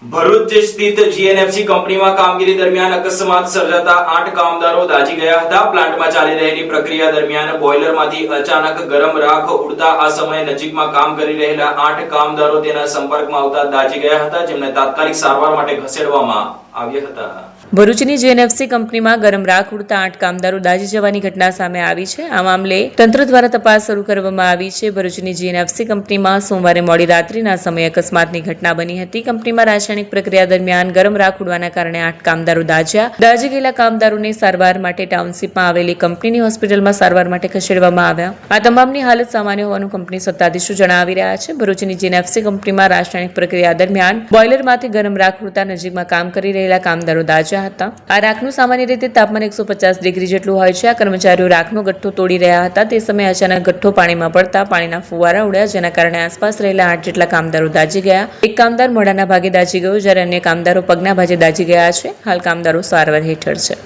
ભરૂચ સ્થિત જીએનએફસી કંપનીમાં કામગીરી દરમિયાન અકસ્માત સર્જાતા 8 કામદારો દાઝી ગયા હતા। પ્લાન્ટમાં ચાલી રહેલી પ્રક્રિયા દરમિયાન બોઇલરમાંથી અચાનક ગરમ રાખ ઉડતા આ સમયે નજીકમાં કામ કરી રહેલા 8 કામદારો તેના સંપર્કમાં આવતા દાઝી ગયા હતા, જેમને તાત્કાલિક સારવાર માટે ખસેડવામાં આવ્યા હતા। ભરૂચની જીએનએફસી કંપનીમાં ગરમ રાખ ઉડતા 8 કામદારો દાઝી જવાની ઘટના સામે આવી છે। આ મામલે તંત્ર દ્વારા તપાસ શરૂ કરવામાં આવી છે। ભરૂચની જીએનએફસી કંપનીમાં સોમવારે મોડી રાત્રિના સમયે અકસ્માતની ઘટના બની હતી। કંપનીમાં રાસાયણિક પ્રક્રિયા દરમિયાન ગરમ રાખ ઉડવાના કારણે 8 કામદારો દાઝ્યા। દાઝી ગયેલા કામદારોને સારવાર માટે ટાઉનશીપમાં આવેલી કંપનીની હોસ્પિટલમાં સારવાર માટે ખસેડવામાં આવ્યા। આ તમામની હાલત સામાન્ય હોવાનું કંપની સત્તાધીશો જણાવી રહ્યા છે। ભરૂચની જીએનએફસી કંપનીમાં રાસાયણિક પ્રક્રિયા દરમિયાન બોઇલરમાંથી ગરમ રાખ ઉડતા નજીકમાં કામ કરી રહેલા કામદારો દાઝ્યા હતા। આ રાખનું સામાન્ય રીતે તાપમાન 150 ડિગ્રી જેટલું હોય છે। આ કર્મચારીઓ રાખનો ગઠ્ઠો તોડી રહ્યા હતા। તે સમયે અચાનક ગઠ્ઠો પાણીમાં પડતા પાણીના ફુવારા ઉડ્યા, જેના કારણે આસપાસ રહેલા 8 જેટલા કામદારો દાઝી ગયા। એક કામદાર મોઢાના ભાગે દાઝી ગયો, જ્યારે અન્ય કામદારો પગના ભાગે દાઝી ગયા છે। હાલ કામદારો સારવાર હેઠળ છે।